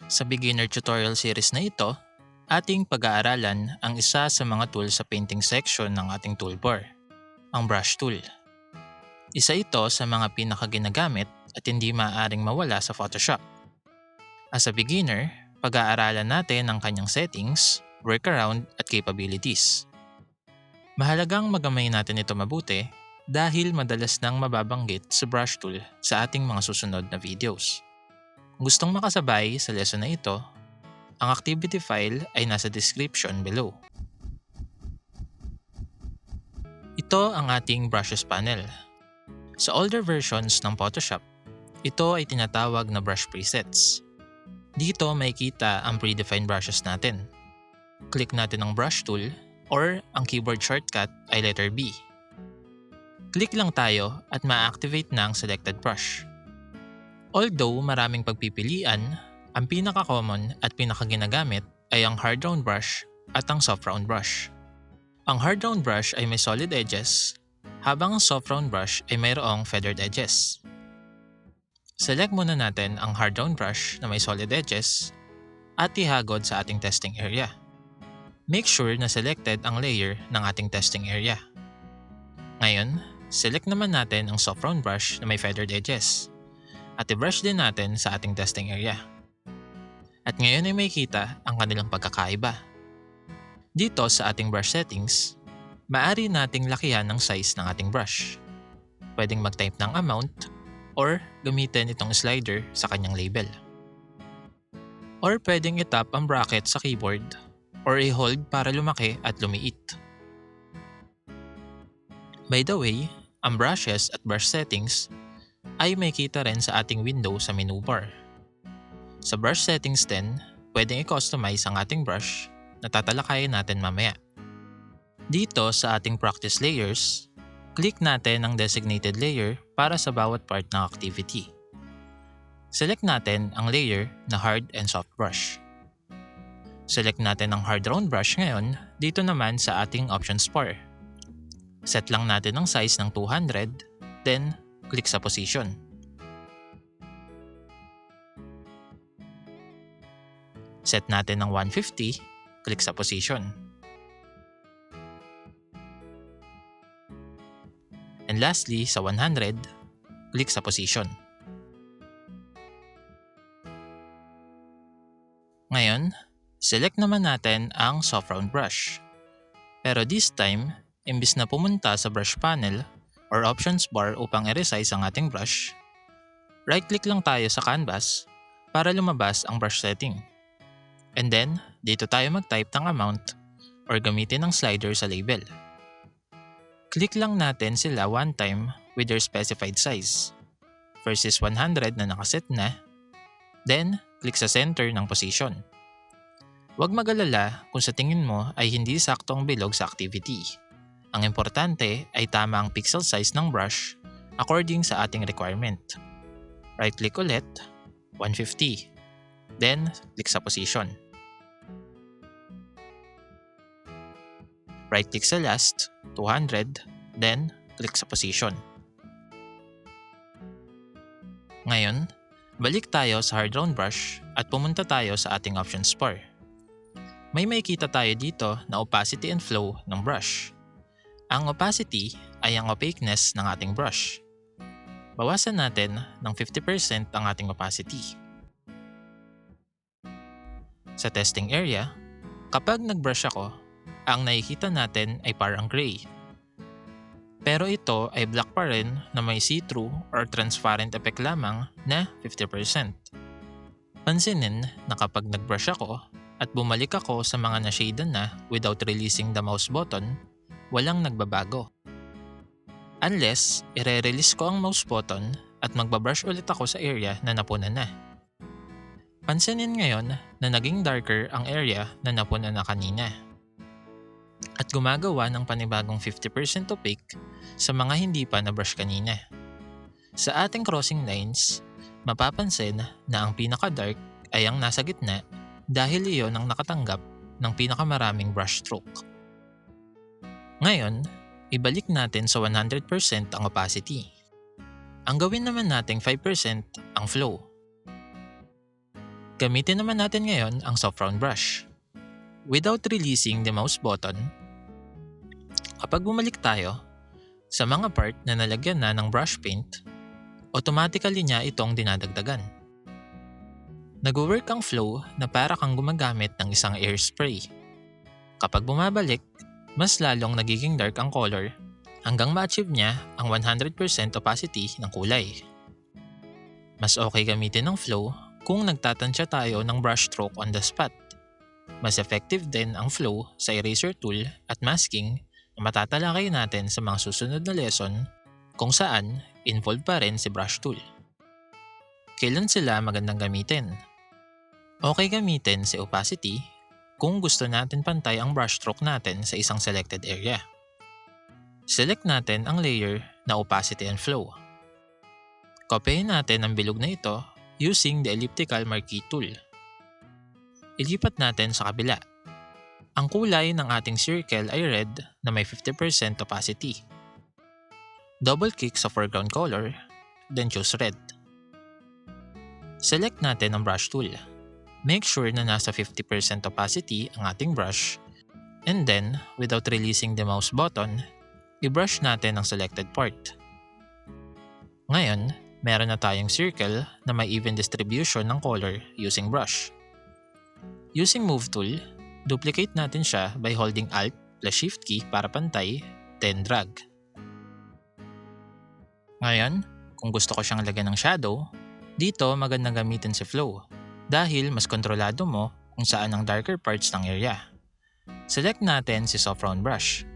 Sa beginner tutorial series na ito, ating pag-aaralan ang isa sa mga tools sa painting section ng ating toolbar, ang brush tool. Isa ito sa mga pinakaginagamit at hindi maaaring mawala sa Photoshop. As a beginner, pag-aaralan natin ang kanyang settings, workaround at capabilities. Mahalagang magamay natin ito mabuti dahil madalas nang mababanggit sa brush tool sa ating mga susunod na videos. Kung gustong makasabay sa lesson na ito, ang activity file ay nasa description below. Ito ang ating brushes panel. Sa older versions ng Photoshop, ito ay tinatawag na brush presets. Dito makikita ang predefined brushes natin. Click natin ang brush tool or ang keyboard shortcut ay letter B. Click lang tayo at ma-activate na ang selected brush. Although maraming pagpipilian, ang pinaka-common at pinaka-ginagamit ay ang hard round brush at ang soft round brush. Ang hard round brush ay may solid edges, habang ang soft round brush ay mayroong feathered edges. Select muna natin ang hard round brush na may solid edges at ihagod sa ating testing area. Make sure na selected ang layer ng ating testing area. Ngayon, select naman natin ang soft round brush na may feathered edges at i-brush din natin sa ating testing area. At ngayon ay makikita ang kanilang pagkakaiba. Dito sa ating brush settings, maaari nating lakihan ang size ng ating brush. Pwedeng mag-type ng amount or gamitin itong slider sa kanyang label. Or pwedeng itap ang bracket sa keyboard or i-hold para lumaki at lumiit. By the way, ang brushes at brush settings ay makikita rin sa ating window sa menu bar. Sa brush settings din, pwedeng i-customize ang ating brush na tatalakayin natin mamaya. Dito sa ating practice layers, click natin ang designated layer para sa bawat part ng activity. Select natin ang layer na hard and soft brush. Select natin ang hard round brush ngayon dito naman sa ating options bar. Set lang natin ang size ng 200, then click sa position. Set natin ng 150, click sa position. And lastly, sa 100, click sa position. Ngayon, select naman natin ang soft round brush. Pero this time, imbis na pumunta sa brush panel or options bar upang i-resize ang ating brush, right-click lang tayo sa canvas para lumabas ang brush setting. And then, dito tayo mag-type ng amount or gamitin ang slider sa label. Click lang natin sila one time with their specified size. First is 100 na nakaset na, then click sa center ng position. Huwag mag-alala kung sa tingin mo ay hindi sakto ang bilog sa activity. Ang importante ay tama ang pixel size ng brush according sa ating requirement. Right-click ulit, 150. Then, click sa position. Right-click sa last, 200. Then, click sa position. Ngayon, balik tayo sa hard round brush at pumunta tayo sa ating options bar. May makikita tayo dito na opacity and flow ng brush. Ang opacity ay ang opaqueness ng ating brush. Bawasan natin ng 50% ang ating opacity. Sa testing area, kapag nag-brush ako, ang nakikita natin ay parang gray. Pero ito ay black pa rin na may see-through or transparent effect lamang na 50%. Pansinin na kapag nag-brush ako at bumalik ako sa mga na-shaden na without releasing the mouse button, walang nagbabago. Unless, ire-release ko ang mouse button at magbabrush ulit ako sa area na napuna na. Pansinin ngayon na naging darker ang area na napuna na kanina. At gumagawa ng panibagong 50% opaque sa mga hindi pa na-brush kanina. Sa ating crossing lines, mapapansin na ang pinaka-dark ay ang nasa gitna dahil iyon ang nakatanggap ng pinakamaraming brush stroke. Ngayon, ibalik natin sa 100% ang opacity. Ang gawin naman nating 5% ang flow. Gamitin naman natin ngayon ang soft round brush. Without releasing the mouse button, kapag bumalik tayo sa mga part na nalagyan na ng brush paint, automatically niya itong dinadagdagan. Nag-work ang flow na para kang gumagamit ng isang airspray. Kapag bumabalik, mas lalong nagiging dark ang color hanggang ma-achieve niya ang 100% opacity ng kulay. Mas okay gamitin ang flow kung nagtatansya tayo ng brush stroke on the spot. Mas effective din ang flow sa eraser tool at masking na matatalakay natin sa mga susunod na lesson kung saan involved pa rin si brush tool. Kailan sila magandang gamitin? Okay gamitin si opacity kung gusto natin pantay ang brush stroke natin sa isang selected area. Select natin ang layer na opacity and flow. Kopyahin natin ang bilog na ito using the elliptical marquee tool. Ilipat natin sa kabila. Ang kulay ng ating circle ay red na may 50% opacity. Double-click sa foreground color, then choose red. Select natin ang brush tool. Make sure na nasa 50% opacity ang ating brush, and then, without releasing the mouse button, i-brush natin ang selected part. Ngayon, meron na tayong circle na may even distribution ng color using brush. Using Move tool, duplicate natin siya by holding Alt plus Shift key para pantay, then drag. Ngayon, kung gusto ko siyang lagyan ng shadow, dito magandang gamitin si flow dahil mas kontrolado mo kung saan ang darker parts ng area. Select natin si soft round brush.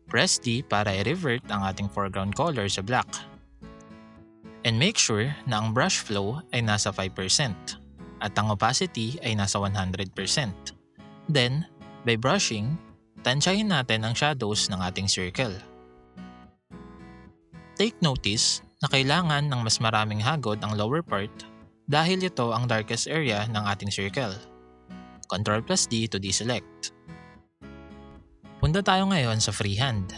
Press D para i-revert ang ating foreground color sa black. And make sure na ang brush flow ay nasa 5% at ang opacity ay nasa 100%. Then, by brushing, tansyahin natin ang shadows ng ating circle. Take notice na kailangan ng mas maraming hagod ang lower part dahil ito ang darkest area ng ating circle. Ctrl plus D to deselect. Punta tayo ngayon sa freehand.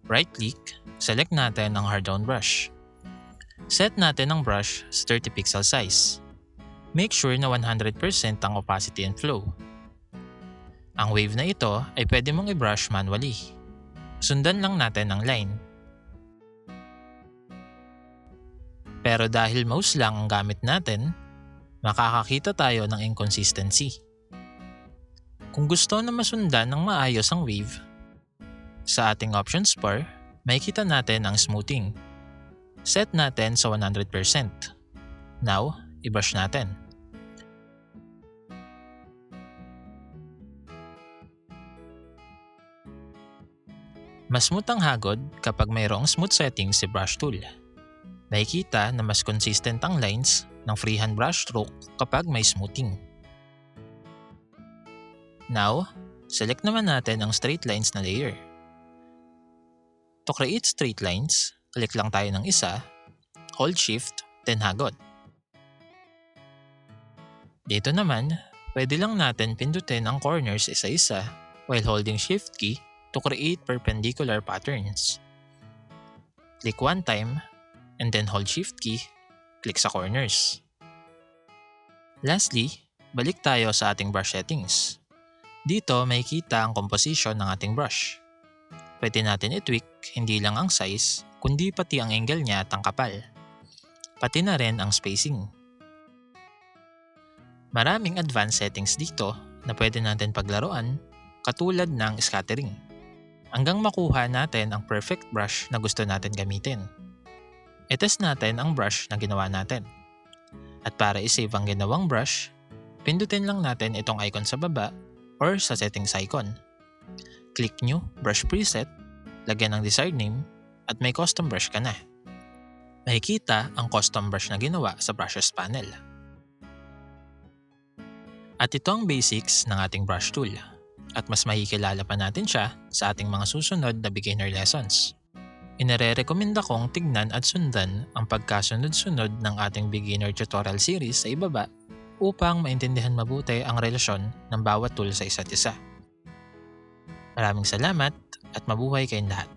Right-click, select natin ang hard round brush. Set natin ang brush sa 30 pixel size. Make sure na 100% ang opacity and flow. Ang wave na ito ay pwede mong i-brush manually. Sundan lang natin ang line. Pero dahil mouse lang ang gamit natin, makakakita tayo ng inconsistency. Kung gusto na masundan ng maayos ang wave, sa ating options bar, makikita natin ang smoothing. Set natin sa 100%. Now, i-brush natin. Mas smooth ang hagod kapag mayroong smooth settings si brush tool. Makikita na mas consistent ang lines ng freehand brush stroke kapag may smoothing. Now, select naman natin ang straight lines na layer. To create straight lines, click lang tayo ng isa, hold Shift, then hagod. Dito naman, pwede lang natin pindutin ang corners isa-isa while holding Shift key to create perpendicular patterns. Click one time, and then hold Shift key, click sa corners. Lastly, balik tayo sa ating brush settings. Dito makikita ang composition ng ating brush. Pwede natin i-tweak hindi lang ang size, kundi pati ang angle niya at ang kapal. Pati na rin ang spacing. Maraming advanced settings dito na pwede natin paglaruan, katulad ng scattering, hanggang makuha natin ang perfect brush na gusto natin gamitin. I-test natin ang brush na ginawa natin. At para i-save ang ginawang brush, pindutin lang natin itong icon sa baba or sa settings icon. Click New, Brush Preset, lagyan ng desired name, at may custom brush ka na. Makikita ang custom brush na ginawa sa Brushes panel. At ito ang basics ng ating brush tool. At mas makikilala pa natin siya sa ating mga susunod na beginner lessons. Inire-rekomenda kong tignan at sundan ang pagkasunod-sunod ng ating beginner tutorial series sa ibaba upang maintindihan mabuti ang relasyon ng bawat tool sa isa't isa. Maraming salamat at mabuhay kayong lahat.